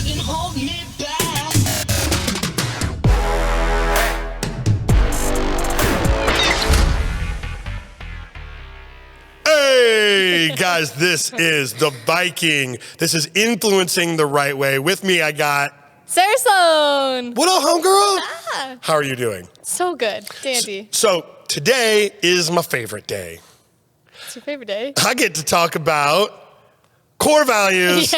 couldn't hold me back. Hey guys, this is the Viking. This is Influencing the Right Way. With me, I got Sarah Sloan. What up, homegirl? Ah, How are you doing? so good. Dandy. So today is my favorite day. It's your favorite day? I get to talk about core values,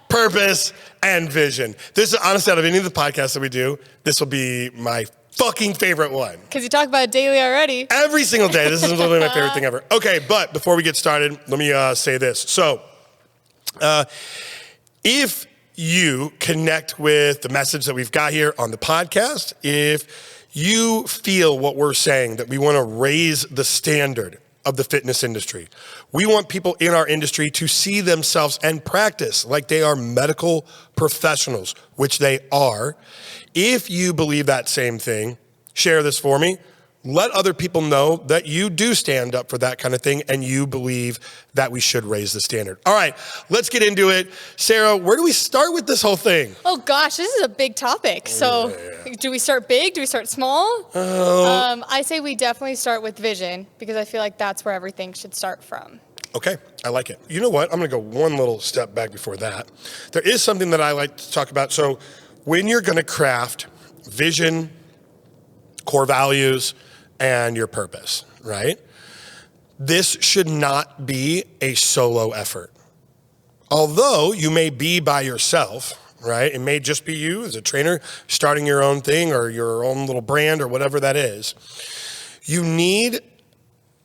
purpose, and vision. This is honestly, out of any of the podcasts that we do, this will be my fucking favorite one. Because you talk about it daily already. Every single day. This is literally my favorite thing ever. Okay, but before we get started, let me say this. So, if you connect with the message that we've got here on the podcast, if you feel what we're saying, that we want to raise the standard of the fitness industry, we want people in our industry to see themselves and practice like they are medical professionals, which they are. If you believe that same thing, share this for me. Let other people know that you do stand up for that kind of thing and you believe that we should raise the standard. All right, let's get into it. Sarah, where do we start with this whole thing? Oh gosh, this is a big topic. So do we start big? Do we start small? I say we definitely start with vision because I feel like that's where everything should start from. Okay, I like it. You know what? I'm gonna go one little step back before that. There is something that I like to talk about. So when you're gonna craft vision, core values, and your purpose, right? This should not be a solo effort. Although you may be by yourself, right? It may just be you as a trainer starting your own thing or your own little brand or whatever that is. You need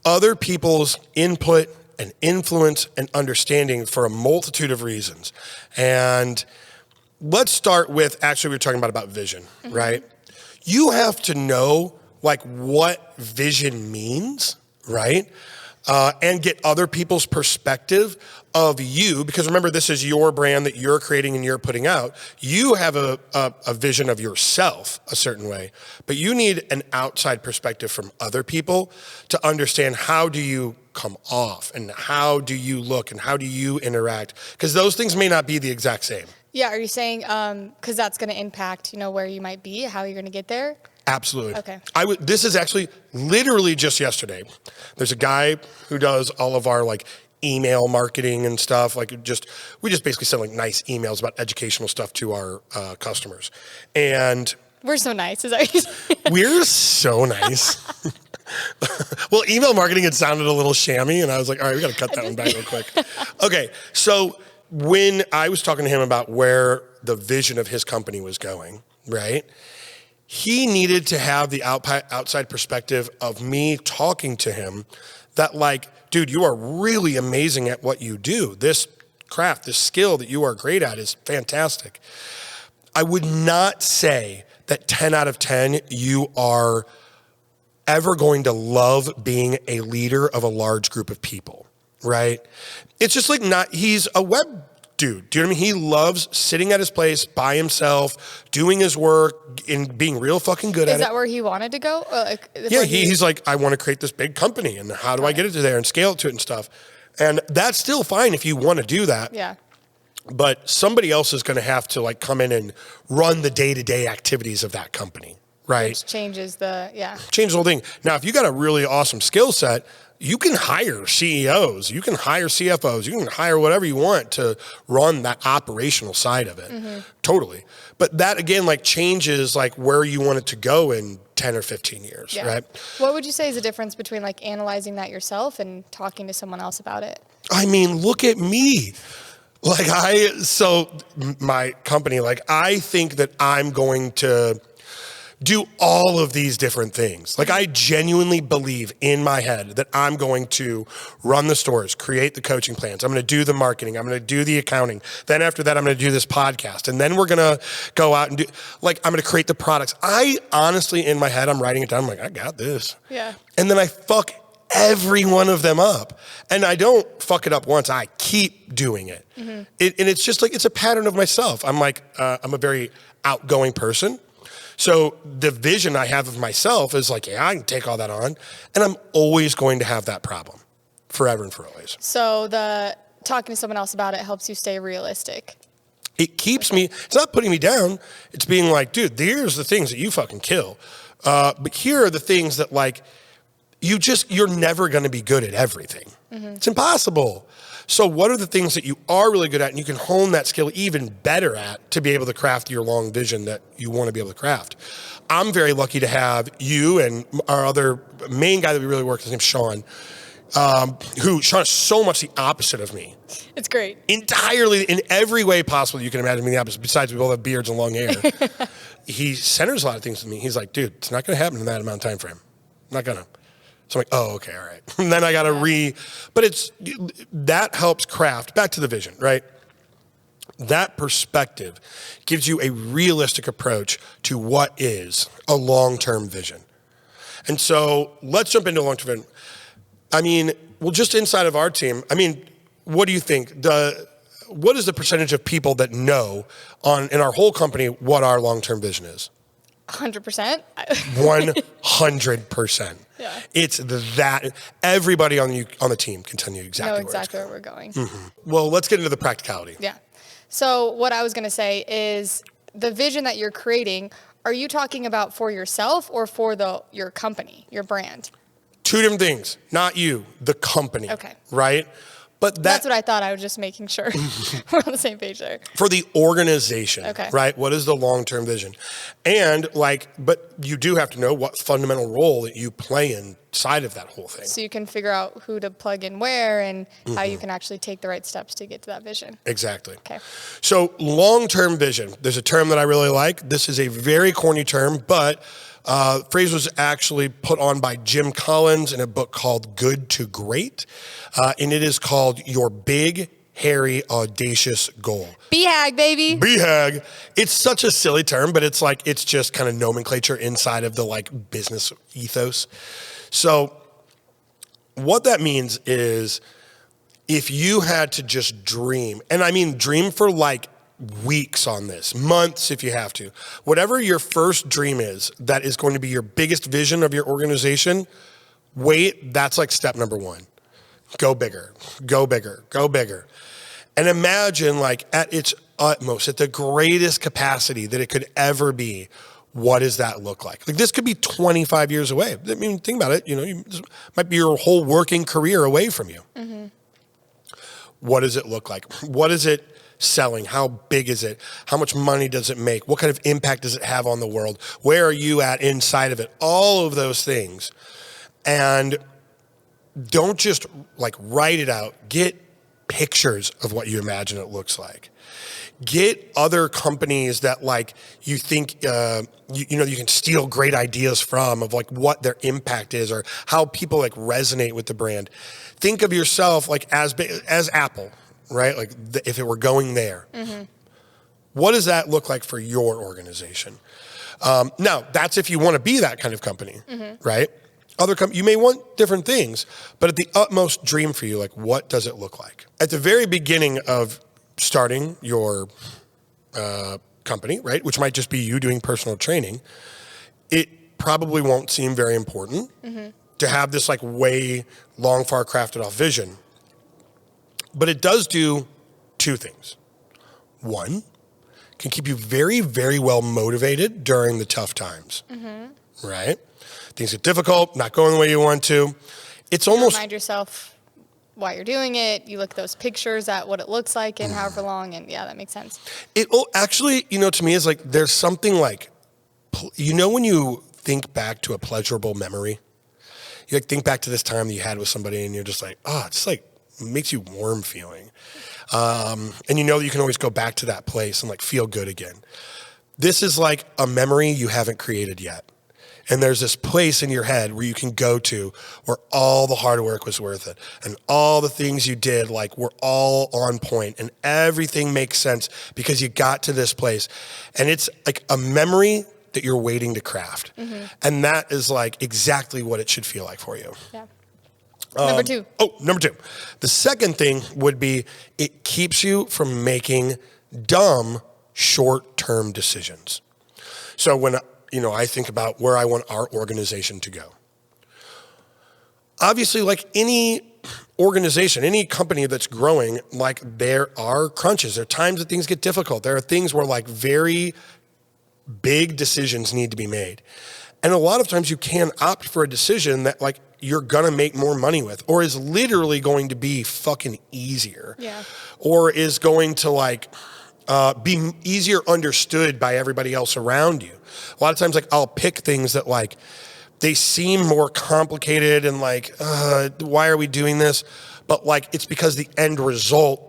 other people's input and influence and understanding for a multitude of reasons. And let's start with, actually, we were talking about vision, right? You have to know like what vision means, right? And get other people's perspective of you, because remember, this is your brand that you're creating and you're putting out. You have a vision of yourself a certain way, but you need an outside perspective from other people to understand how do you come off and how do you look and how do you interact, because those things may not be the exact same. Yeah, are you saying, because that's going to impact, where you might be, how you're going to get there? Absolutely. Okay. This is actually literally just yesterday. There's a guy who does all of our like email marketing and stuff. We just basically send like nice emails about educational stuff to our customers. And we're so nice. Is that what you're saying? We're so nice. Well, email marketing had sounded a little shammy, and I was like, all right, we got to cut that one back real quick. Okay, so when I was talking to him about where the vision of his company was going, right? He needed to have the outside perspective of me talking to him that like, dude, you are really amazing at what you do. This craft, this skill that you are great at is fantastic. I would not say that 10 out of 10, you are ever going to love being a leader of a large group of people, right? It's just like he's a web dude. Do you know what I mean? He loves sitting at his place by himself, doing his work and being real fucking good at it. Is that where he wanted to go? Yeah, he's like, I want to create this big company and how do I get it to there and scale it to it and stuff. And that's still fine if you want to do that. Yeah. But somebody else is going to have to like come in and run the day-to-day activities of that company, right? Which changes Changes the whole thing. Now, if you got a really awesome skill set, you can hire CEOs, you can hire CFOs, you can hire whatever you want to run that operational side of it. Totally. But that again, like changes like where you want it to go in 10 or 15 years, right? What would you say is the difference between like analyzing that yourself and talking to someone else about it? I mean, look at me. My company, I think that I'm going to do all of these different things. Like I genuinely believe in my head that I'm going to run the stores, create the coaching plans. I'm going to do the marketing. I'm going to do the accounting. Then after that, I'm going to do this podcast. And then we're going to go out and I'm going to create the products. I honestly, in my head, I'm writing it down. I'm like, I got this. Yeah. And then I fuck every one of them up. And I don't fuck it up once. I keep doing it. And it's just like, it's a pattern of myself. I'm like, I'm a very outgoing person. So the vision I have of myself is like, yeah, I can take all that on. And I'm always going to have that problem forever and for always. So the talking to someone else about it helps you stay realistic. It keeps me, it's not putting me down. It's being like, dude, here's the things that you fucking kill. But here are the things that like, you're never going to be good at everything. It's impossible. So what are the things that you are really good at and you can hone that skill even better at to be able to craft your long vision that you want to be able to craft? I'm very lucky to have you and our other main guy that we really work with, his name's Sean, Sean is so much the opposite of me. It's great. Entirely, in every way possible you can imagine me the opposite, besides we both have beards and long hair. He centers a lot of things with me. He's like, dude, it's not going to happen in that amount of time frame. Not going to. So I'm like, oh, okay, all right. And then I got to but that helps craft, back to the vision, right? That perspective gives you a realistic approach to what is a long-term vision. And so let's jump into long-term vision. I mean, well, just inside of our team, I mean, what do you think? What is the percentage of people that know in our whole company what our long-term vision is? 100%. 100%. Yeah. It's that everybody on the team can tell you exactly where we're going. Well, let's get into the practicality. Yeah. So what I was going to say is the vision that you're creating, are you talking about for yourself or for your company, your brand? Two different things. Not you, the company. Okay. Right? But that's what I thought. I was just making sure we're on the same page there. For the organization, okay. Right? What is the long-term vision? And but you do have to know what fundamental role that you play inside of that whole thing. So you can figure out who to plug in where and how you can actually take the right steps to get to that vision. Exactly. Okay. So long-term vision, there's a term that I really like. This is a very corny term, but phrase was actually put on by Jim Collins in a book called Good to Great. And it is called Your Big, Hairy, Audacious Goal. BHAG, baby. BHAG. It's such a silly term, but it's just kind of nomenclature inside of the business ethos. So what that means is if you had to just dream, and I mean dream for weeks on this, months if you have to, whatever your first dream is, that is going to be your biggest vision of your organization, that's step number one. Go bigger, go bigger, go bigger. And imagine at its utmost, at the greatest capacity that it could ever be, what does that look like? This could be 25 years away. I mean, think about it. This might be your whole working career away from you. Mm-hmm. What does it look like? What is it selling? How big is it? How much money does it make? What kind of impact does it have on the world? Where are you at inside of it? All of those things. And don't just write it out. Get pictures of what you imagine it looks like. Get other companies that you think you can steal great ideas from, of what their impact is or how people resonate with the brand. Think of yourself as Apple, right? If it were going there. Mm-hmm. What does that look like for your organization? Now, that's if you want to be that kind of company, right? You may want different things, but at the utmost dream for you, what does it look like? At the very beginning of starting your company, right, which might just be you doing personal training, it probably won't seem very important to have this way long, far crafted off vision. But it does do two things. One, can keep you very, very well motivated during the tough times, right? Things get difficult, not going the way you want to. It's almost... Remind yourself why you're doing it. You look at those pictures at what it looks like and however long, and yeah, that makes sense. It actually, to me, is there's something when you think back to a pleasurable memory, you think back to this time that you had with somebody and you're just it's makes you warm feeling. And that you can always go back to that place and feel good again. This is a memory you haven't created yet. And there's this place in your head where you can go to where all the hard work was worth it. And all the things you did were all on point. And everything makes sense because you got to this place. And it's a memory that you're waiting to craft. Mm-hmm. And that is exactly what it should feel like for you. Yeah. Number two. Number two. The second thing would be it keeps you from making dumb short-term decisions. So when I think about where I want our organization to go. Obviously, any organization, any company that's growing, like there are crunches. There are times that things get difficult. There are things where like very big decisions need to be made. And a lot of times you can opt for a decision that like you're going to make more money with, or is literally going to be fucking easier. Yeah. Or is going to like be easier understood by everybody else around you. A lot of times like I'll pick things that like they seem more complicated and like, why are we doing this? But like, it's because the end result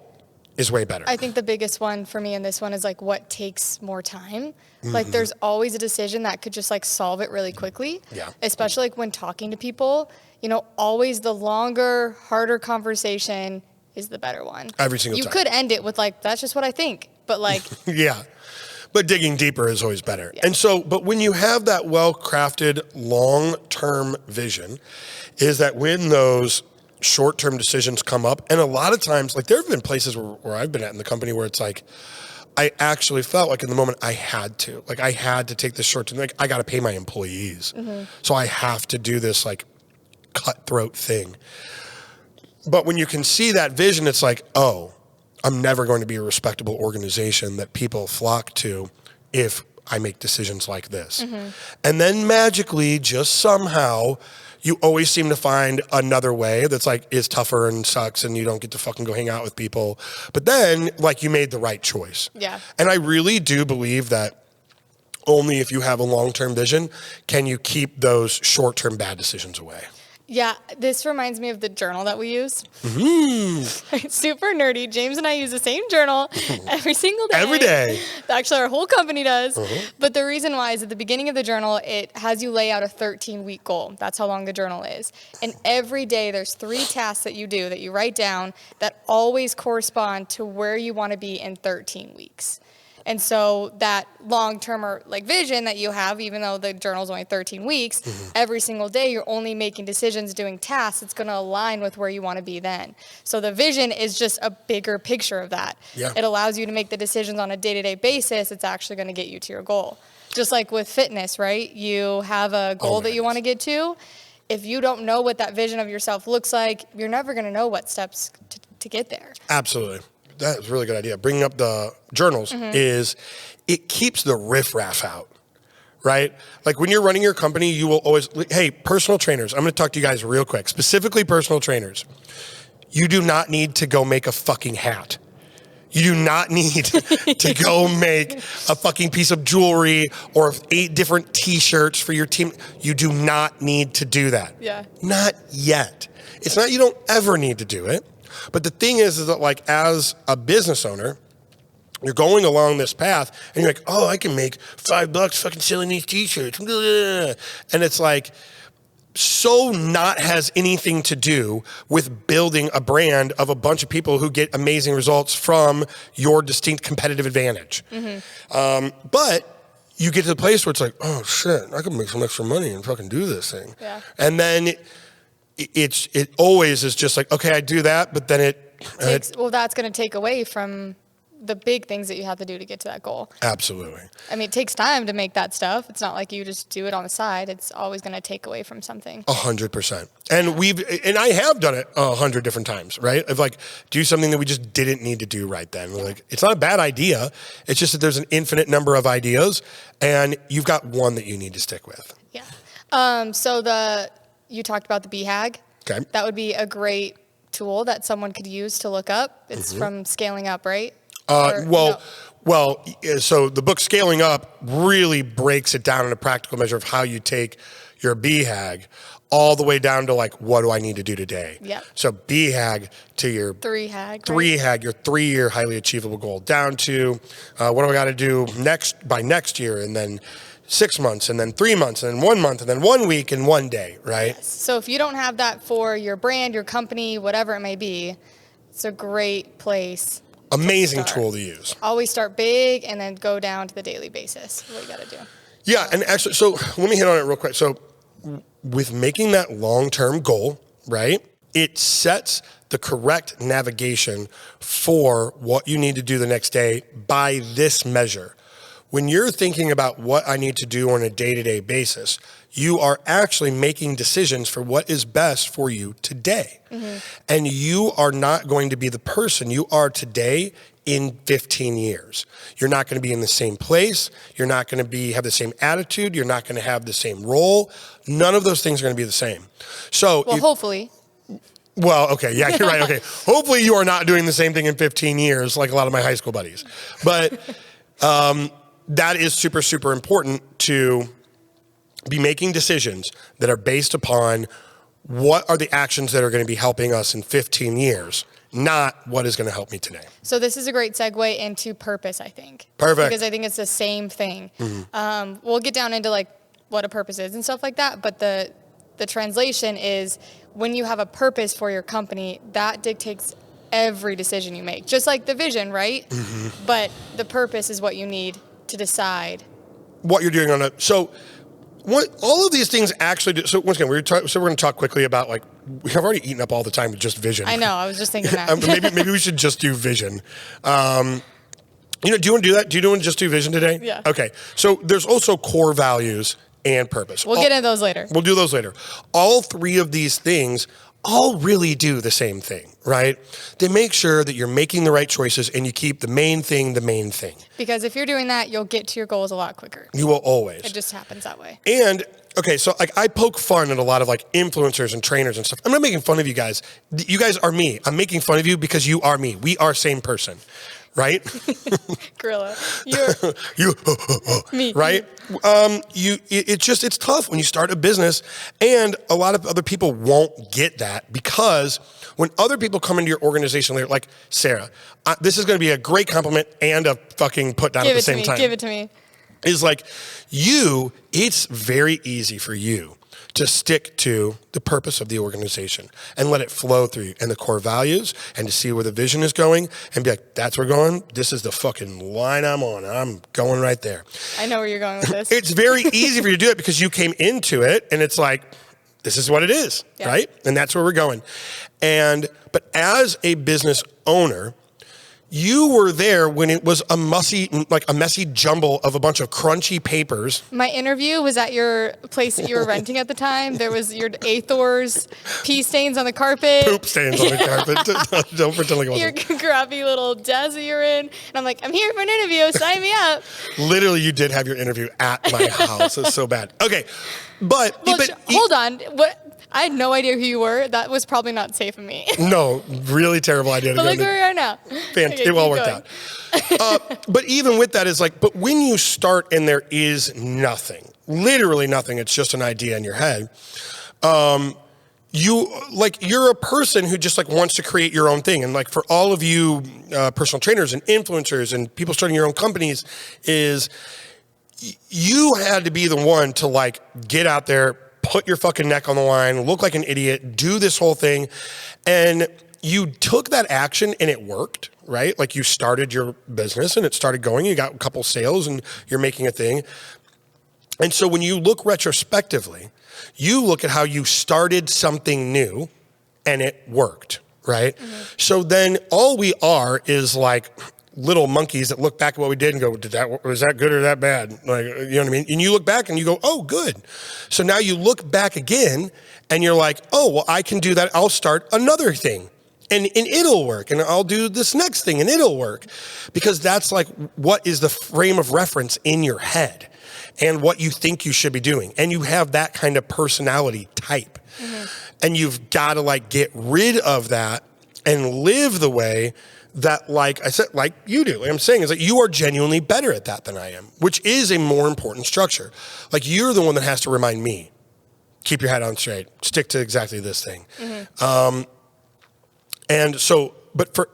is way better. I think the biggest one for me in this one is like what takes more time. Like there's always a decision that could just like solve it really quickly. Yeah. Especially like when talking to people, you know, always the longer, harder conversation is the better one. Every single time. You could end it with like, that's just what I think. But like, Yeah. But digging deeper is always better. Yeah. And so, but when you have that well-crafted long-term vision, is that when those short-term decisions come up, and a lot of times, like there have been places where I've been at in the company where it's like, I actually felt like in the moment I had to take this short term, like I got to pay my employees. So I have to do this like cutthroat thing. But when you can see that vision, it's like, oh, I'm never going to be a respectable organization that people flock to if I make decisions like this. And then magically, just somehow, you always seem to find another way that's like is tougher and sucks and you don't get to fucking go hang out with people. But then like you made the right choice. Yeah. And I really do believe that only if you have a long-term vision can you keep those short-term bad decisions away. yeah, this reminds me of the journal that we use. It's super nerdy. James and I use the same journal every single day. Every day. Actually, our whole company does. But the reason why is at the beginning of the journal, it has you lay out a 13-week goal. That's how long the journal is. And every day there's 3 tasks that you do that you write down that always correspond to where you want to be in 13 weeks. And so that long-term or like vision that you have, even though the journal's only 13 weeks, every single day you're only making decisions, doing tasks that's going to align with where you want to be then. So the vision is just a bigger picture of that. Yeah. It allows you to make the decisions on a day-to-day basis. It's actually going to get you to your goal. Just like with fitness, right? You have a goal that you want to get to. If you don't know what that vision of yourself looks like, you're never going to know what steps to get there. Absolutely. That's a really good idea. Bringing up the journals is it keeps the riffraff out, right? Like when you're running your company, you will always, hey, personal trainers, I'm going to talk to you guys real quick, specifically personal trainers. You do not need to go make a fucking hat. You do not need to go make a fucking piece of jewelry or 8 different t-shirts for your team. You do not need to do that. Yeah. Not yet. It's not you don't ever need to do it. But the thing is that like as a business owner, you're going along this path and you're like, oh, I can make $5 fucking selling these t-shirts. And it's like, so not has anything to do with building a brand of a bunch of people who get amazing results from your distinct competitive advantage. But you get to the place where it's like, oh shit, I can make some extra money and fucking do this thing. Yeah. And then it always is just like, okay, I do that, but then Well, that's going to take away from the big things that you have to do to get to that goal. Absolutely. I mean, it takes time to make that stuff. It's not like you just do it on the side. It's always going to take away from something. 100%. And I have done it 100 different times, right? Of like do something that we just didn't need to do right then. We're like, it's not a bad idea. It's just that there's an infinite number of ideas and you've got one that you need to stick with. Yeah. So you talked about the BHAG. Okay. That would be a great tool that someone could use to look up. It's from Scaling Up, right? Well, so the book Scaling Up really breaks it down in a practical measure of how you take your BHAG all the way down to like, what do I need to do today? Yeah. So BHAG to your 3HAG. 3HAG, your 3-year highly achievable goal, down to what do I got to do by next year, and then 6 months, and then 3 months, and then 1 month, and then 1 week, and 1 day, right? Yes. So if you don't have that for your brand, your company, whatever it may be, it's a great place. Amazing tool to use. Always start big and then go down to the daily basis. What you got to do. Yeah, and actually, so let me hit on it real quick. So with making that long-term goal, right, it sets the correct navigation for what you need to do the next day by this measure. when you're thinking about what I need to do on a day-to-day basis, you are actually making decisions for what is best for you today. And you are not going to be the person you are today in 15 years. You're not going to be in the same place. You're not going to have the same attitude. You're not going to have the same role. None of those things are going to be the same. So, Well, hopefully. Well, okay, yeah, you're right. Okay, hopefully you are not doing the same thing in 15 years like a lot of my high school buddies. But that is super, super important to be making decisions that are based upon what are the actions that are going to be helping us in 15 years, not what is going to help me today. So this is a great segue into purpose, I think. Perfect. Because I think it's the same thing. We'll get down into like what a purpose is and stuff like that, but the translation is when you have a purpose for your company, that dictates every decision you make. Just like the vision, right? But the purpose is what you need to decide what you're doing on it. So what all of these things actually do. So once again, we're going to talk quickly about like, we have already eaten up all the time with just vision. I know. I was just thinking that. maybe we should just do vision. Do you want to do that? Do you want to just do vision today? Yeah. Okay. So there's also core values and purpose. We'll get into those later. We'll do those later. All three of these things all really do the same thing, right? They make sure that you're making the right choices and you keep the main thing the main thing. Because if you're doing that, you'll get to your goals a lot quicker. You will always. It just happens that way. And okay, so like I poke fun at a lot of like influencers and trainers and stuff. I'm not making fun of you guys. You guys are me. I'm making fun of you because you are me. We are same person, right? Gorilla. You're you me. Right? It's tough when you start a business, and a lot of other people won't get that because when other people come into your organization, they're like, Sarah, this is going to be a great compliment and a fucking put down at the same time. Give it to me. Is like it's very easy for you to stick to the purpose of the organization and let it flow through you and the core values and to see where the vision is going and be like, that's where we're going. This is the fucking line I'm on. I'm going right there. I know where you're going with this. It's very easy for you to do it because you came into it and it's like, this is what it is, right? And that's where we're going. But as a business owner, you were there when it was a messy jumble of a bunch of crunchy papers. My interview was at your place that you were renting at the time. There was your Athor's pee stains on the carpet. Poop stains on the carpet. Don't pretend like it wasn't. Your crappy little desk that you're in. And I'm like, I'm here for an interview. Sign me up. Literally, you did have your interview at my house. It's so bad. Okay. But hold on. What? I had no idea who you were. That was probably not safe of me. No, really terrible idea. But look where we are now. It all worked out. But even with that is like, but when you start and there is nothing, literally nothing, it's just an idea in your head. You're a person who just like wants to create your own thing. And like for all of you personal trainers and influencers and people starting your own companies is you had to be the one to like get out there, put your fucking neck on the line, look like an idiot, do this whole thing. And you took that action and it worked, right? Like you started your business and it started going, you got a couple sales and you're making a thing. And so when you look retrospectively, you look at how you started something new and it worked, right? So then all we are is like little monkeys that look back at what we did and go, was that good or that bad? Like, you know what I mean? And you look back and you go, oh, good. So now you look back again and you're like, oh, well, I can do that. I'll start another thing and it'll work. And I'll do this next thing and it'll work. Because that's like, what is the frame of reference in your head and what you think you should be doing. And you have that kind of personality type. And you've got to like get rid of that and live the way that, like I said, like you do. Like I'm saying is that you are genuinely better at that than I am, which is a more important structure. Like you're the one that has to remind me, keep your head on straight, stick to exactly this thing. And so, but for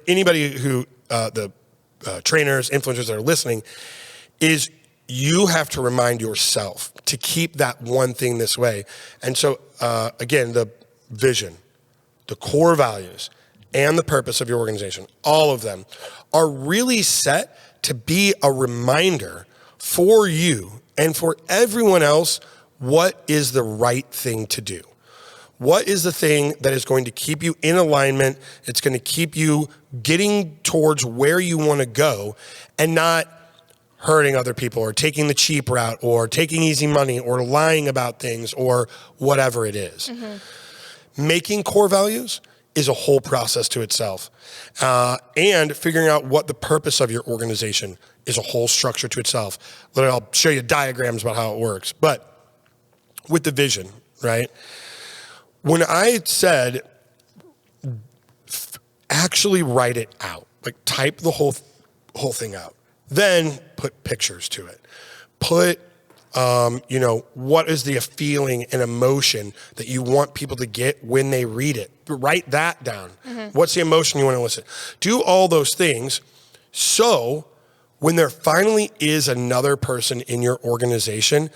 anybody who, the trainers, influencers that are listening, is you have to remind yourself to keep that one thing this way. And so, again, the vision, the core values, and the purpose of your organization, all of them are really set to be a reminder for you and for everyone else what is the right thing to do. What is the thing that is going to keep you in alignment? It's going to keep you getting towards where you want to go and not hurting other people or taking the cheap route or taking easy money or lying about things or whatever it is. Making core values is a whole process to itself. And figuring out what the purpose of your organization is a whole structure to itself. I'll show you diagrams about how it works. But with the vision, right? When I said, actually write it out, like type the whole thing out, then put pictures to it. Put, what is the feeling and emotion that you want people to get when they read it? Write that down. What's the emotion you want to elicit? Do all those things so when there finally is another person in your organization,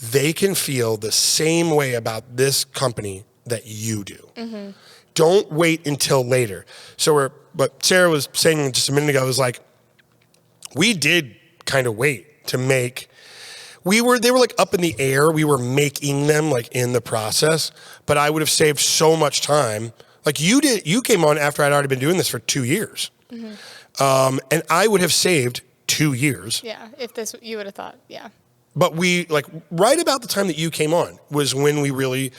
they can feel the same way about this company that you do. Don't wait until later. So what Sarah was saying just a minute ago was like, we did kind of wait to make, they were like up in the air. We were making them like in the process, but I would have saved so much time. Like you came on after I'd already been doing this for 2 years. And I would have saved 2 years. Yeah. If you would have thought, yeah. But we like right about the time that you came on was when we really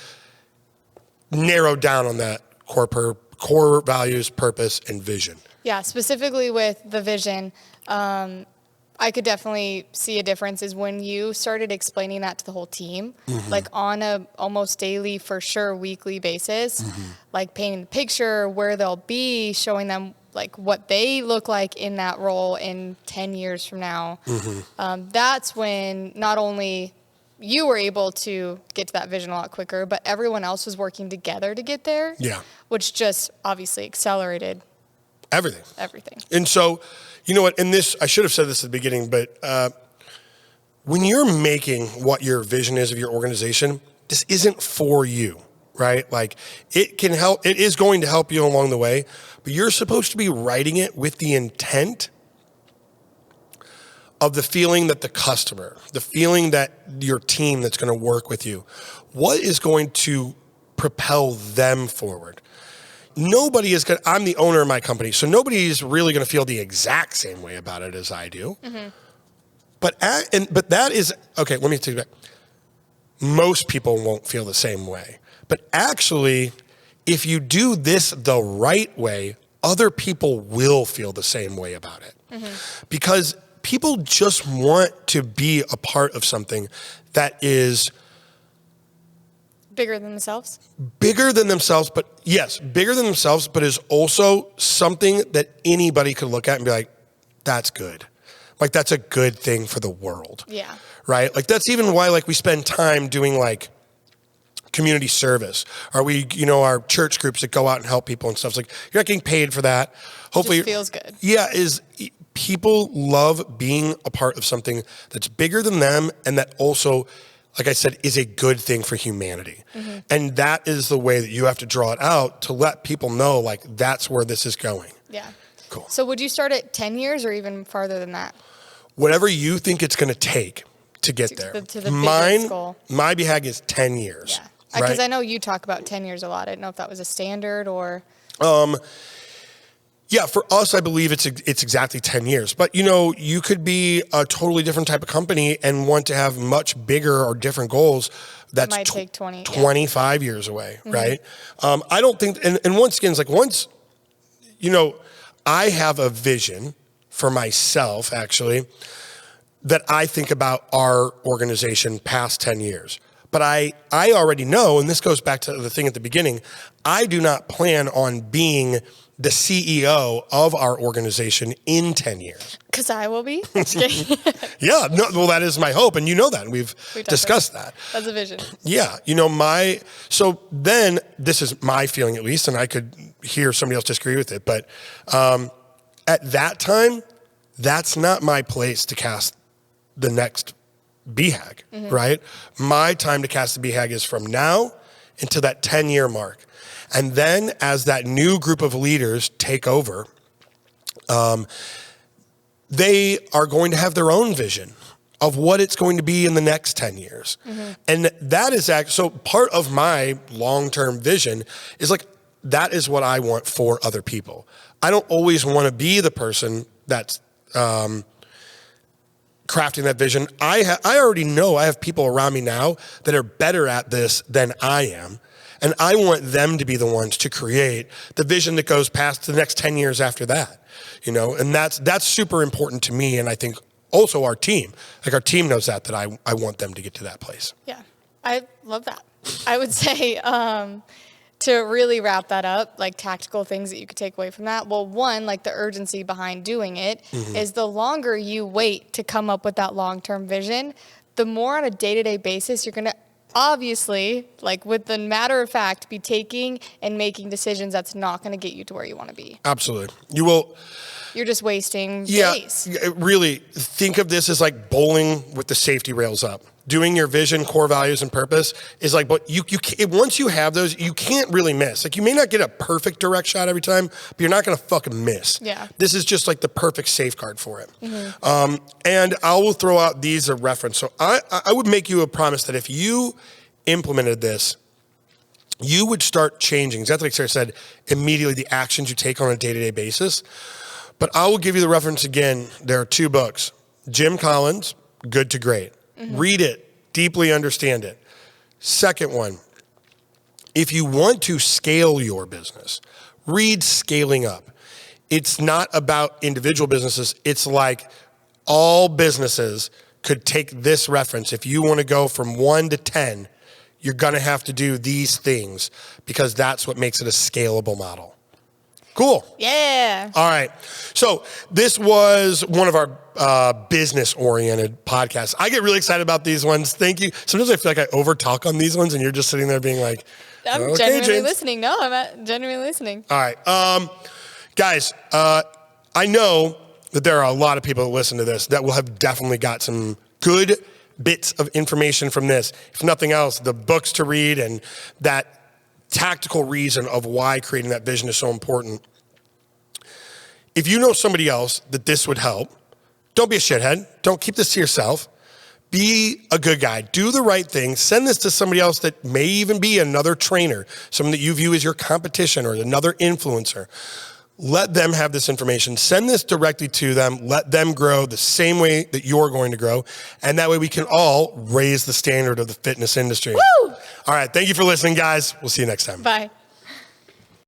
narrowed down on that core values, purpose, and vision. Yeah, specifically with the vision, I could definitely see a difference is when you started explaining that to the whole team, like on a almost daily, for sure, weekly basis, like painting the picture, where they'll be, showing them like what they look like in that role in 10 years from now. That's when not only you were able to get to that vision a lot quicker, but everyone else was working together to get there. Yeah. Which just obviously accelerated everything. And so, you know what, and this, I should have said this at the beginning, but when you're making what your vision is of your organization, this isn't for you, right? Like it is going to help you along the way, but you're supposed to be writing it with the intent of the feeling that the customer, the feeling that your team that's going to work with you, what is going to propel them forward? Nobody is going to, I'm the owner of my company, so nobody is really going to feel the exact same way about it as I do. But that is, okay, let me take it back. Most people won't feel the same way. But actually, if you do this the right way, other people will feel the same way about it. Because people just want to be a part of something that is bigger than themselves? Bigger than themselves, but yes, bigger than themselves, but is also something that anybody could look at and be like, that's good. Like, that's a good thing for the world. Yeah. Right? Like, that's even why, like, we spend time doing, like, community service. Or we, our church groups that go out and help people and stuff. It's like, you're not getting paid for that. Hopefully. It just feels good. Yeah, people love being a part of something that's bigger than them and that also, like I said, is a good thing for humanity. And that is the way that you have to draw it out to let people know, like, that's where this is going. Yeah. Cool. So would you start at 10 years or even farther than that? Whatever you think it's going to take to get there. To the biggest goal. My BHAG is 10 years. Yeah. Because I know you talk about 10 years a lot. I didn't know if that was a standard or... Yeah, for us, I believe it's exactly 10 years. But, you could be a totally different type of company and want to have much bigger or different goals. That's might take 25 years away, right? I don't think, and once again, it's like once, I have a vision for myself, actually, that I think about our organization past 10 years. But I already know, and this goes back to the thing at the beginning, I do not plan on being the CEO of our organization in 10 years. Because I will be. Yeah, no, well, that is my hope, and you know that, and we've discussed that. That's a vision. Yeah, so then, this is my feeling at least, and I could hear somebody else disagree with it, but at that time, that's not my place to cast the next BHAG, right? My time to cast the BHAG is from now until that 10-year mark. And then as that new group of leaders take over, they are going to have their own vision of what it's going to be in the next 10 years. And that is so part of my long-term vision is like, that is what I want for other people. I don't always want to be the person that's crafting that vision. I already know I have people around me now that are better at this than I am. And I want them to be the ones to create the vision that goes past the next 10 years after that, and that's super important to me. And I think also our team, like our team knows that I want them to get to that place. Yeah, I love that. I would say to really wrap that up, like tactical things that you could take away from that. Well, one, like the urgency behind doing it is the longer you wait to come up with that long-term vision, the more on a day-to-day basis you're going to obviously, like with the matter of fact, be taking and making decisions that's not going to get you to where you want to be. Absolutely. You will. You're just wasting days. Really think of this as like bowling with the safety rails up. Doing your vision, core values, and purpose is like, but you once you have those, you can't really miss. Like you may not get a perfect direct shot every time, but you're not going to fucking miss. Yeah. This is just like the perfect safeguard for it. And I will throw out these as a reference. So I would make you a promise that if you implemented this, you would start changing, exactly like Sarah said, immediately the actions you take on a day-to-day basis. But I will give you the reference again. There are 2 books. Jim Collins, Good to Great. Read it, deeply understand it. Second one, if you want to scale your business, read Scaling Up. It's not about individual businesses. It's like all businesses could take this reference. If you want to go from 1 to 10, you're going to have to do these things because that's what makes it a scalable model. Cool. Yeah. All right. So this was one of our business-oriented podcasts. I get really excited about these ones. Thank you. Sometimes I feel like I over-talk on these ones, and you're just sitting there being like, I'm okay, genuinely James. listening. No, I'm genuinely listening. All right. Guys, I know that there are a lot of people that listen to this that will have definitely got some good bits of information from this. If nothing else, the books to read and that tactical reason of why creating that vision is so important. If you know somebody else that this would help, don't be a shithead. Don't keep this to yourself. Be a good guy. Do the right thing. Send this to somebody else that may even be another trainer, someone that you view as your competition or another influencer. Let them have this information. Send this directly to them. Let them grow the same way that you're going to grow. And that way we can all raise the standard of the fitness industry. Woo! All right. Thank you for listening, guys. We'll see you next time. Bye.